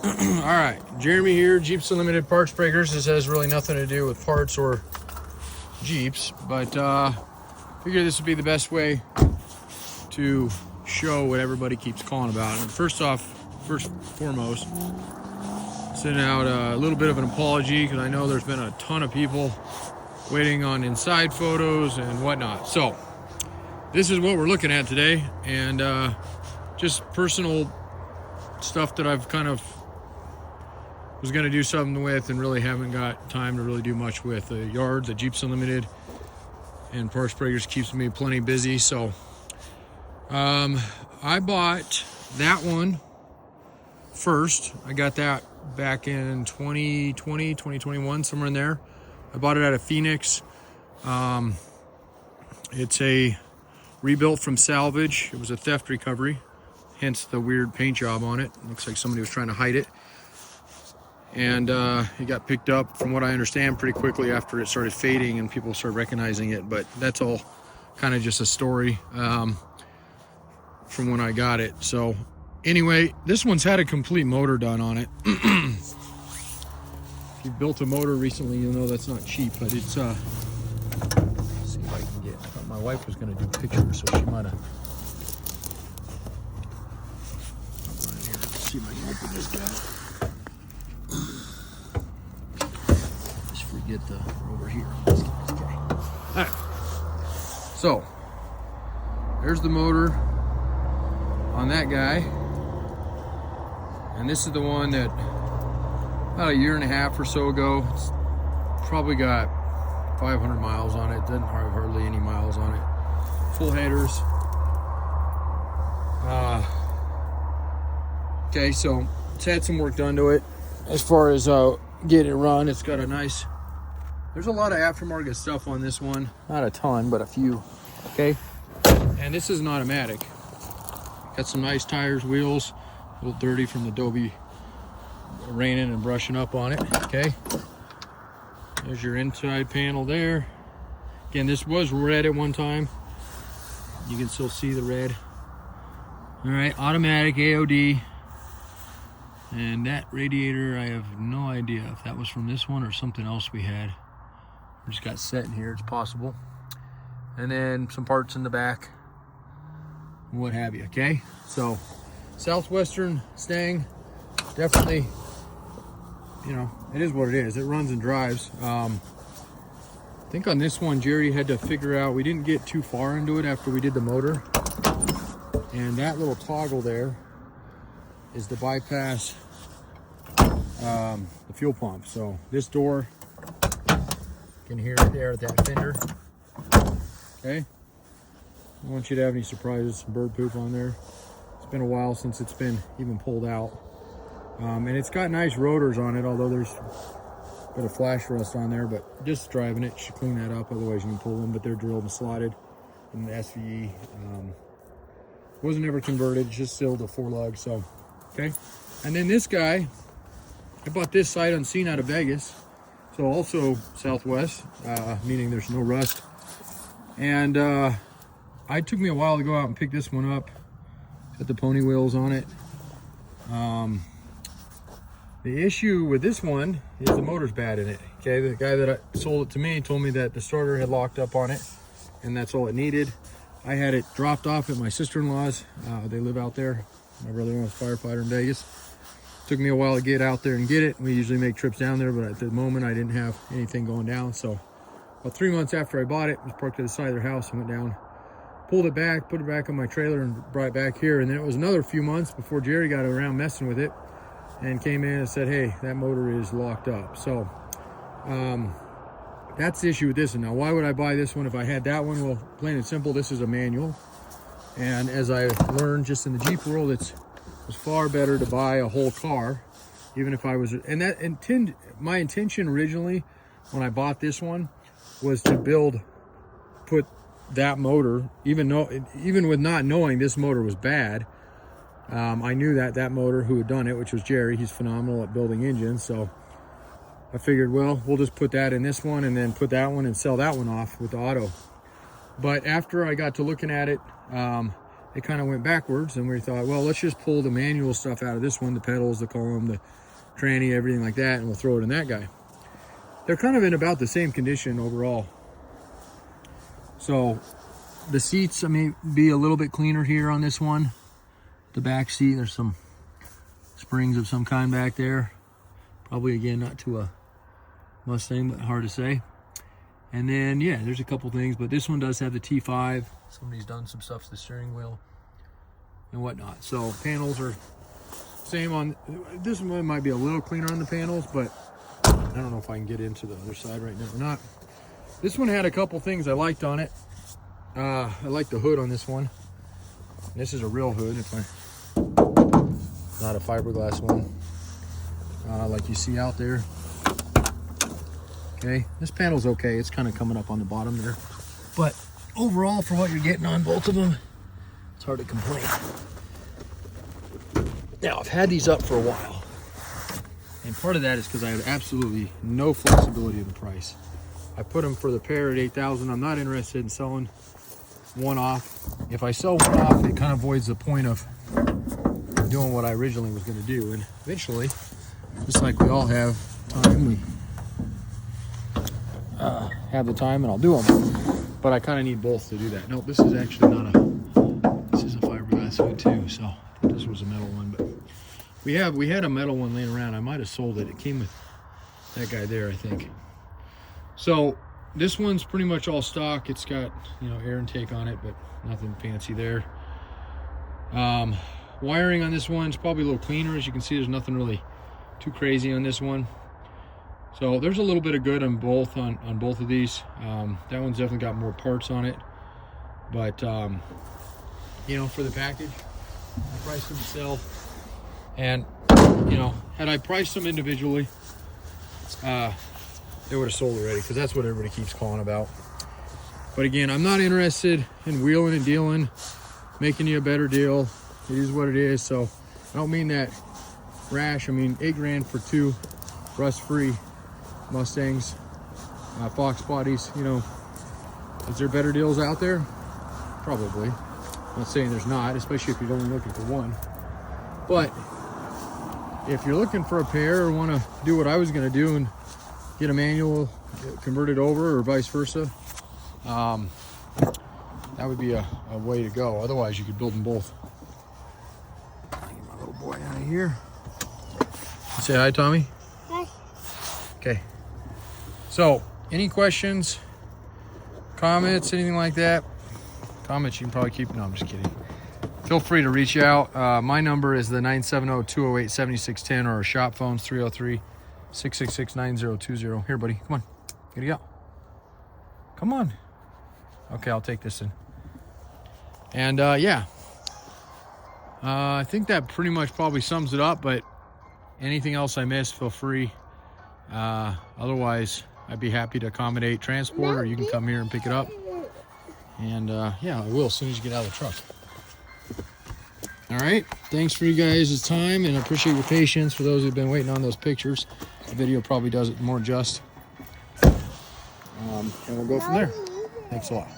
All right, Jeremy here, Jeeps Unlimited Parts Breakers. This has really nothing to do with parts or Jeeps, but figure this would be the best way to show what everybody keeps calling about. And first foremost, sending out a little bit of an apology because I know there's been a ton of people waiting on inside photos and whatnot. So this is what we're looking at today, and just personal stuff that I've kind of was going to do something with and really haven't got time to really do much with. The yard, the Jeeps Unlimited and Parts Breakers keeps me plenty busy. So I bought that one first. I got that back in 2020, 2021, somewhere in there. I bought it out of Phoenix. It's a rebuilt from salvage. It was a theft recovery, hence the weird paint job on it. Looks like somebody was trying to hide it. And it got picked up, from what I understand, pretty quickly after it started fading and people started recognizing it. But that's all kind of just a story from when I got it. So anyway, this one's had a complete motor done on it. If you've built a motor recently, you'll know that's not cheap, but it's let's see if I can get, I thought my wife was going to do pictures, so she might have. Let's see if I can open this guy. Just forget we're over here. Okay. All right. So there's the motor on that guy, and this is the one that about a year and a half or so ago. It's probably got 500 miles on it. Doesn't have hardly any miles on it. Full headers. Okay, so it's had some work done to it. As far as getting it run, it's got a nice. There's a lot of aftermarket stuff on this one. Not a ton, but a few. Okay, and this is an automatic. Got some nice tires, wheels. A little dirty from the Adobe raining and brushing up on it. Okay, there's your inside panel there. Again, this was red at one time. You can still see the red. All right, automatic AOD. And that radiator, I have no idea if that was from this one or something else we had. We just got set in here, it's possible. And then some parts in the back, what have you, okay? So, Southwestern Mustang, definitely, you know, it is what it is. It runs and drives. I think on this one, Jerry had to figure out, we didn't get too far into it after we did the motor. And that little toggle there is the bypass the fuel pump. So this door, you can hear it there at that fender. Okay, I don't want you to have any surprises, some bird poop on there. It's been a while since it's been even pulled out. And it's got nice rotors on it, although there's a bit of flash rust on there, but just driving it should clean that up, otherwise you can pull them, but they're drilled and slotted in the SVE. Wasn't ever converted, just still the 4 lug. So okay, and then this guy, I bought this sight unseen out of Vegas, so also Southwest, meaning there's no rust. And it took me a while to go out and pick this one up. Got the pony wheels on it. The issue with this one is the motor's bad in it. Okay, the guy that sold it to me told me that the starter had locked up on it, and that's all it needed. I had it dropped off at my sister-in-law's. They live out there. My brother-in-law was a firefighter in Vegas. Took me a while to get out there and get it. We usually make trips down there, but at the moment I didn't have anything going down. So about 3 months after I bought it, it was parked at the side of their house. I went down, pulled it back, put it back on my trailer, and brought it back here. And then it was another few months before Jerry got around messing with it and came in and said, hey, that motor is locked up. So that's the issue with this one. Now, why would I buy this one if I had that one? Well, plain and simple, this is a manual. And as I learned just in the Jeep world, it was far better to buy a whole car, even if I was, and that my intention originally when I bought this one was to put that motor, even with not knowing this motor was bad. I knew that motor who had done it, which was Jerry, he's phenomenal at building engines. So I figured, well, we'll just put that in this one and then put that one and sell that one off with the auto. But after I got to looking at it, they kind of went backwards, and we thought, well, let's just pull the manual stuff out of this one, the pedals, the column, the tranny, everything like that, and we'll throw it in that guy. They're kind of in about the same condition overall. So the seats, I may be a little bit cleaner here on this one. The back seat, there's some springs of some kind back there. Probably, again, not to a Mustang, but hard to say. And then, yeah, there's a couple things, but this one does have the T5. Somebody's done some stuff to the steering wheel and whatnot. So panels are same on this one. Might be a little cleaner on the panels, but I don't know if I can get into the other side right now or not. This one had a couple things I liked on it. I like the hood on this one. This is a real hood, not a fiberglass one like you see out there. Okay, this panel's okay. It's kind of coming up on the bottom there, but overall, for what you're getting on both of them, it's hard to complain. Now, I've had these up for a while, and part of that is because I have absolutely no flexibility in the price. I put them for the pair at $8,000. I'm not interested in selling one off. If I sell one off, it kind of voids the point of doing what I originally was going to do. And eventually, just like we all have time, we have the time, and I'll do them. But I kind of need both to do that. Nope, this is actually not this is a fiberglass hood too. So I thought this was a metal one, but we had a metal one laying around. I might have sold it. It came with that guy there, I think. So this one's pretty much all stock. It's got, air intake on it, but nothing fancy there. Wiring on this one's probably a little cleaner. As you can see, there's nothing really too crazy on this one. So there's a little bit of good on both of these. That one's definitely got more parts on it, but for the package, I priced them myself, and had I priced them individually, they would have sold already, because that's what everybody keeps calling about. But again, I'm not interested in wheeling and dealing, making you a better deal. It is what it is. So I don't mean that rash. I mean $8 grand for two rust-free Mustangs, Foxbodys. Is there better deals out there? Probably. I'm not saying there's not, especially if you're only looking for one. But if you're looking for a pair, or want to do what I was going to do and get a manual converted over, or vice versa, that would be a way to go. Otherwise, you could build them both. Get my little boy out of here. Say hi, Tommy. Hi. Okay. So, any questions, comments, anything like that? Comments you can probably keep. No, I'm just kidding. Feel free to reach out. My number is the 970-208-7610, or our shop phone's 303-666-9020. Here, buddy. Come on. Get it out. Come on. Okay, I'll take this in. And, yeah. I think that pretty much probably sums it up, but anything else I missed, feel free. Otherwise, I'd be happy to accommodate transport, or you can come here and pick it up. And, yeah, I will as soon as you get out of the truck. All right. Thanks for you guys' time, and I appreciate your patience. For those who've been waiting on those pictures, the video probably does it more just. And we'll go from there. Thanks a lot.